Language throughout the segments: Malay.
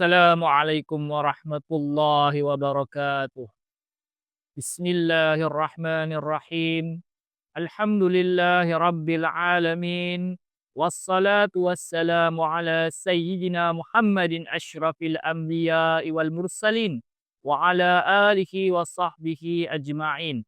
Assalamualaikum warahmatullahi wabarakatuh. Bismillahirrahmanirrahim. Alhamdulillahi rabbil alamin. Wassalatu wassalamu ala sayyidina Muhammadin asyrafil anbiya'i wal mursalin. Wa ala alihi wa sahbihi ajma'in.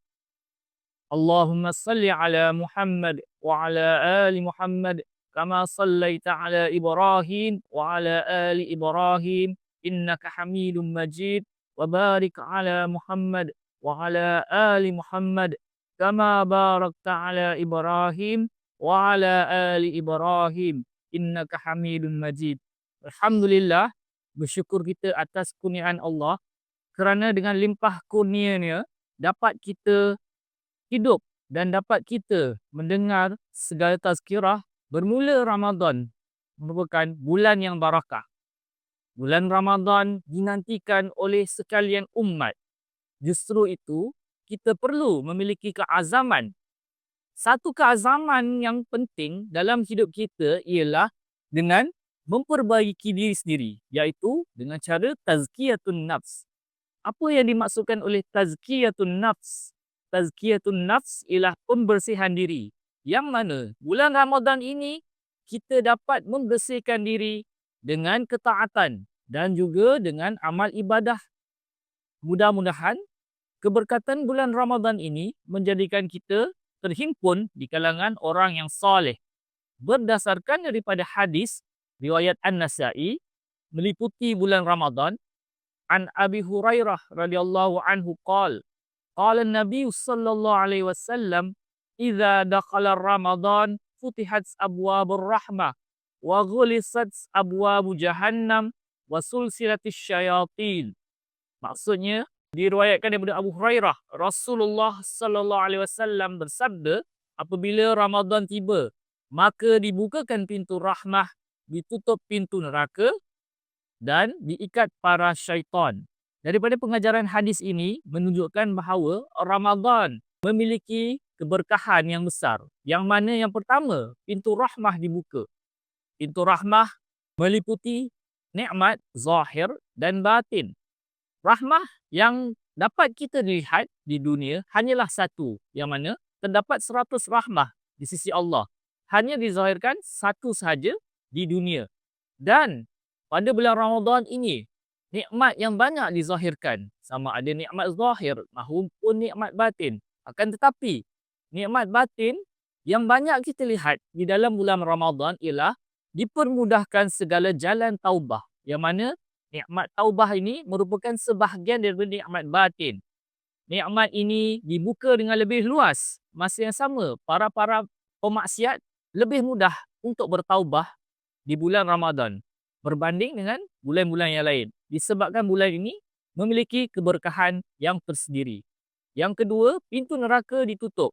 Allahumma salli ala Muhammad wa ala ali Muhammad. كما صليت على إبراهيم وعلى آل إبراهيم إنك حميد مجيد وبارك على محمد وعلى آل محمد كما باركت على إبراهيم وعلى آل إبراهيم إنك حميد مجيد. Alhamdulillah, bersyukur kita atas kurniaan Allah kerana dengan limpah kurnia-Nya dapat kita hidup dan dapat kita mendengar segala tazkirah. Bermula Ramadan merupakan bulan yang barakah. Bulan Ramadan dinantikan oleh sekalian umat. Justru itu, kita perlu memiliki keazaman. Satu keazaman yang penting dalam hidup kita ialah dengan memperbaiki diri sendiri, iaitu dengan cara tazkiyatun nafs. Apa yang dimaksudkan oleh tazkiyatun nafs? Tazkiyatun nafs ialah pembersihan diri. Yang mana bulan Ramadan ini kita dapat membersihkan diri dengan ketaatan dan juga dengan amal ibadah. Mudah-mudahan keberkatan bulan Ramadan ini menjadikan kita terhimpun di kalangan orang yang soleh. Berdasarkan daripada hadis riwayat An-Nasa'i meliputi bulan Ramadan, an Abi Hurairah radhiyallahu anhu qala Nabi sallallahu alaihi wasallam, "Idza dakhala Ramadan futihat abwabur rahmah wa ghulisat abwabu jahannam wa sulsilatis syayatin." Maksudnya diriwayatkan daripada Abu Hurairah, Rasulullah sallallahu alaihi wasallam bersabda, apabila Ramadan tiba, maka dibukakan pintu rahmah, ditutup pintu neraka dan diikat para syaitan. Daripada pengajaran hadis ini menunjukkan bahawa Ramadan memiliki keberkahan yang besar. Yang mana yang pertama, pintu rahmah dibuka. Pintu rahmah meliputi nikmat zahir dan batin. Rahmah yang dapat kita lihat di dunia hanyalah satu, yang mana terdapat 100 rahmah di sisi Allah. Hanya dizahirkan satu sahaja di dunia. Dan pada bulan Ramadan ini, nikmat yang banyak dizahirkan. Sama ada nikmat zahir maupun nikmat batin. Akan tetapi, nikmat batin yang banyak kita lihat di dalam bulan Ramadan ialah dipermudahkan segala jalan taubah. Yang mana nikmat taubah ini merupakan sebahagian daripada nikmat batin. Nikmat ini dibuka dengan lebih luas. Masa yang sama, para pemaksiat lebih mudah untuk bertaubah di bulan Ramadan berbanding dengan bulan-bulan yang lain. Disebabkan bulan ini memiliki keberkahan yang tersendiri. Yang kedua, pintu neraka ditutup.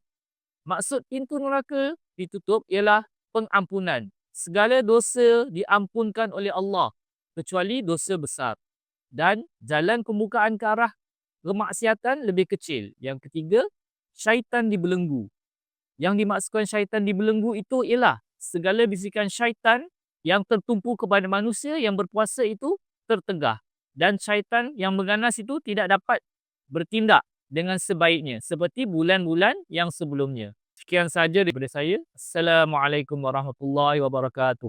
Maksud pintu neraka ditutup ialah pengampunan. Segala dosa diampunkan oleh Allah kecuali dosa besar. Dan jalan pembukaan ke arah kemaksiatan lebih kecil. Yang ketiga, syaitan dibelenggu. Yang dimaksudkan syaitan dibelenggu itu ialah segala bisikan syaitan yang tertumpu kepada manusia yang berpuasa itu tertegah. Dan syaitan yang berganas itu tidak dapat bertindak dengan sebaiknya seperti bulan-bulan yang sebelumnya. Sekian sahaja daripada saya. Assalamualaikum warahmatullahi wabarakatuh.